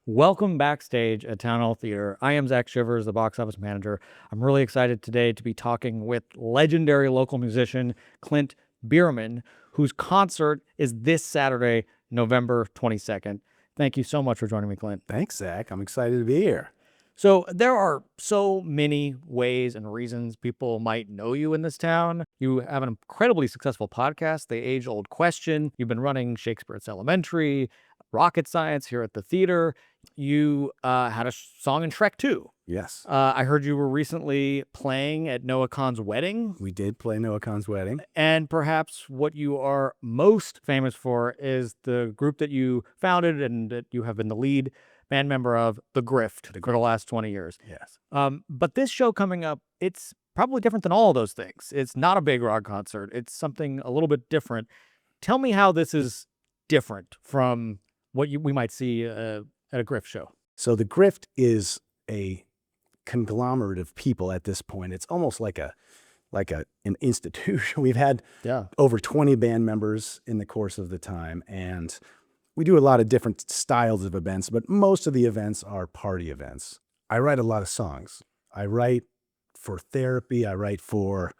Welcome backstage at Town Hall Theater. I am Zach Shivers, the box office manager. I'm really excited today to be talking with legendary local musician Clint Bierman, whose concert is this Saturday, November 22nd. Thank you so much for joining me, Clint. Thanks, Zach. I'm excited to be here. So there are so many ways and reasons people might know you in this town. You have an incredibly successful podcast, The Age-Old Question. You've been running Shakespeare at Elementary, Rocket Science here at the theater. You had a song in Shrek 2. Yes. I heard you were recently playing at Noah Kahan's wedding. We did play Noah Kahan's wedding. And perhaps what you are most famous for is the group that you founded and that you have been the lead band member of, the Grift, for the last 20 years. Yes. But this show coming up, it's probably different than all of those things. It's not a big rock concert. It's something a little bit different. Tell me how this is different from what we might see at a Grift show. So the Grift is a conglomerate of people at this point. It's almost like an institution. We've had over 20 band members in the course of the time, and we do a lot of different styles of events, but most of the events are party events. I write a lot of songs. I write for therapy. I write for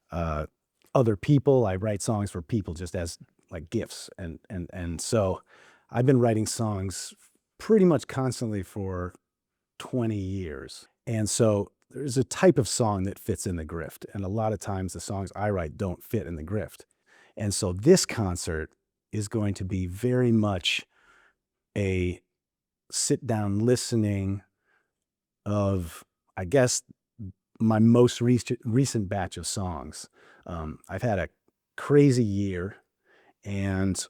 other people. I write songs for people just as like gifts. And so I've been writing songs pretty much constantly for 20 years. And so there's a type of song that fits in the Grift. And a lot of times the songs I write don't fit in the Grift. And so this concert is going to be very much a sit-down listening of, I guess, my most recent batch of songs. I've had a crazy year, and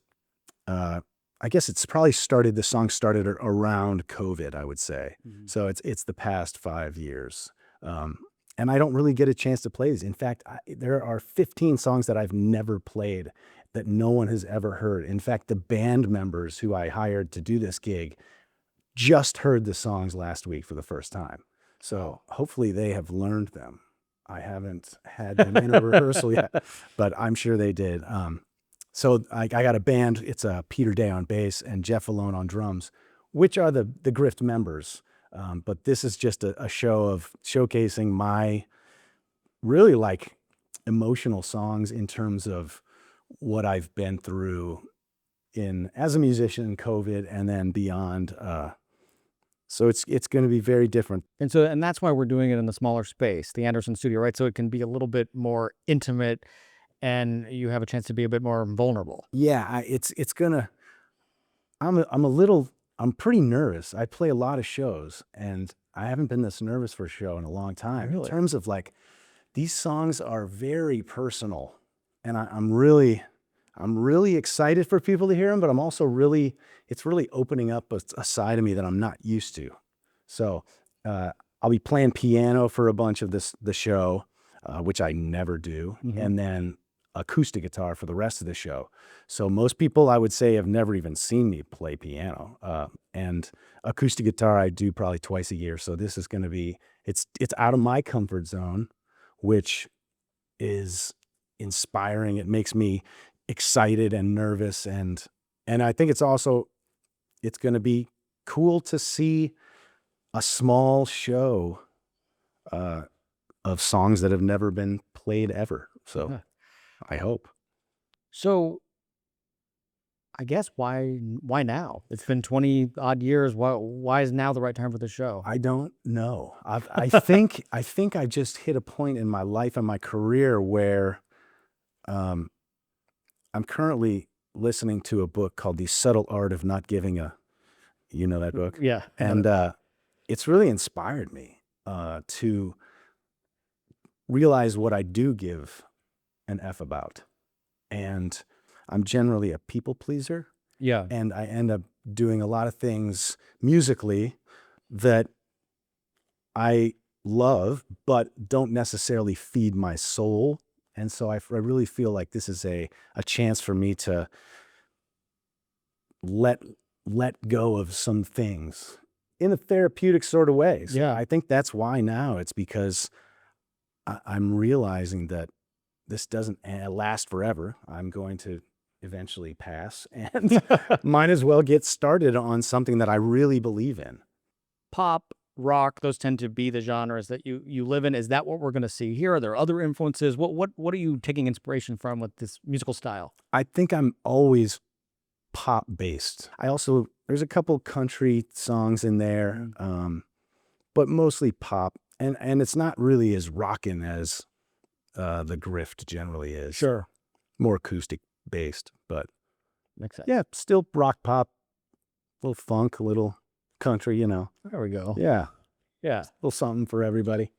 I guess the song started around COVID, I would say. Mm-hmm. So it's the past 5 years. And I don't really get a chance to play these. In fact, there are 15 songs that I've never played that no one has ever heard. In fact, the band members who I hired to do this gig just heard the songs last week for the first time. So hopefully they have learned them. I haven't had them in a rehearsal yet, but I'm sure they did. So I got a band. It's Peter Day on bass and Jeff Vallone on drums, which are the Grift members. But this is just a show of showcasing my really like emotional songs in terms of what I've been through as a musician in COVID and then beyond. So it's going to be very different. And that's why we're doing it in the smaller space, the Anderson studio, right? So it can be a little bit more intimate and you have a chance to be a bit more vulnerable. Yeah, I'm pretty nervous. I play a lot of shows and I haven't been this nervous for a show in a long time. Really? In terms of like, these songs are very personal. And I'm really excited for people to hear them, but I'm also it's really opening up a side of me that I'm not used to. So I'll be playing piano for a bunch of the show, which I never do, and then acoustic guitar for the rest of the show. So most people, I would say, have never even seen me play piano. And acoustic guitar I do probably twice a year. So this is going to be it's out of my comfort zone, which is inspiring. It makes me excited and nervous, and I think it's going to be cool to see a small show of songs that have never been played ever. So I hope. So I guess why now? It's been 20 odd years. Why is now the right time for the show? I don't know. I think I just hit a point in my life and my career where I'm currently listening to a book called The Subtle Art of Not Giving a, you know that book? Yeah. And it's really inspired me to realize what I do give an F about. And I'm generally a people pleaser. Yeah. And I end up doing a lot of things musically that I love, but don't necessarily feed my soul. And so I really feel like this is a chance for me to let go of some things in a therapeutic sort of way. So Yeah. I think that's why now. It's because I'm realizing that this doesn't last forever. I'm going to eventually pass, and might as well get started on something that I really believe in. Pop, rock, those tend to be the genres that you live in. Is that what we're going to see here? Are there other influences? What are you taking inspiration from with this musical style? I think I'm always pop based. There's a couple country songs in there, but mostly pop, and it's not really as rockin' as the Grift generally is. Sure. More acoustic based, but makes sense. Yeah, still rock, pop, a little funk, a little country, you know. There we go. Yeah. Yeah. A little something for everybody.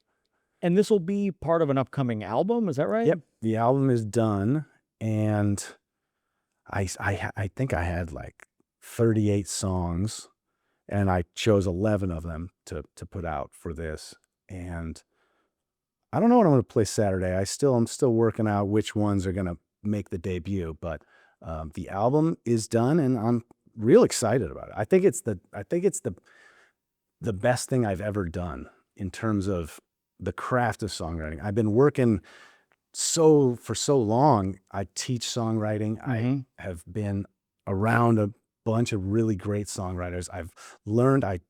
And this will be part of an upcoming album, is that right? Yep. The album is done, and I think I had like 38 songs, and I chose 11 of them to put out for this. And I don't know what I'm going to play Saturday. I'm still working out which ones are going to make the debut, but the album is done, and I'm real excited about it. I think it's the best thing I've ever done in terms of the craft of songwriting. I've been working for so long. I teach songwriting. I have been around a bunch of really great songwriters. I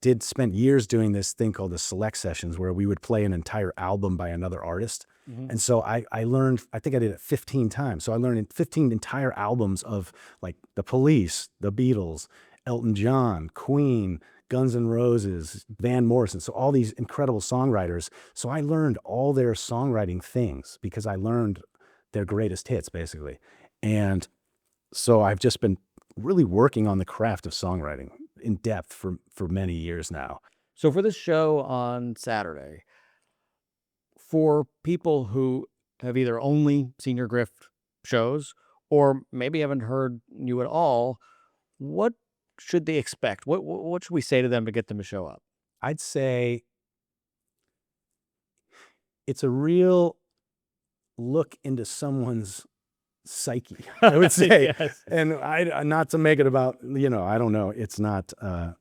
did spend years doing this thing called the select sessions, where we would play an entire album by another artist. And so I learned, I think I did it 15 times. So I learned 15 entire albums of like the Police, the Beatles, Elton John, Queen, Guns N' Roses, Van Morrison. So all these incredible songwriters. So I learned all their songwriting things because I learned their greatest hits, basically. And so I've just been really working on the craft of songwriting in depth for many years now. So for this show on Saturday, for people who have either only seen your Grift shows or maybe haven't heard you at all, what should they expect? What should we say to them to get them to show up? I'd say it's a real look into someone's psyche, I would say. Yes. And not to make it about, I don't know. It's not, I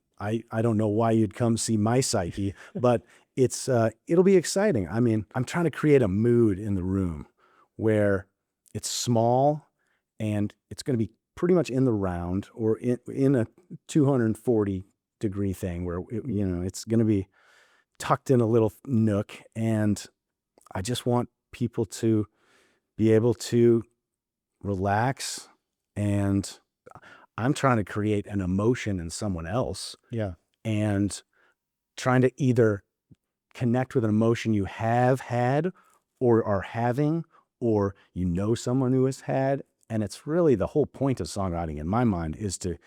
don't know why you'd come see my psyche, but it'll be exciting. I mean, I'm trying to create a mood in the room where it's small and it's going to be pretty much in the round or in a 240-degree thing where, it's going to be tucked in a little nook. And I just want people to be able to relax, and I'm trying to create an emotion in someone else. Yeah. And trying to either connect with an emotion you have had or are having, or someone who has had. And it's really the whole point of songwriting in my mind is to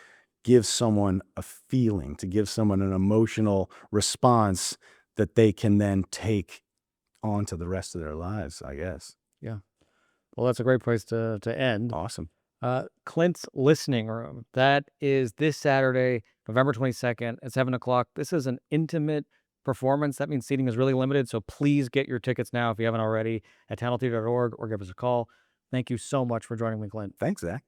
give someone a feeling, to give someone an emotional response that they can then take on to the rest of their lives, I guess. Yeah. Well, that's a great place to end. Awesome. Clint's Listening Room. That is this Saturday, November 22nd at 7 o'clock. This is an intimate performance. That means seating is really limited. So please get your tickets now if you haven't already at townhalltheater.org or give us a call. Thank you so much for joining me, Clint. Thanks, Zach.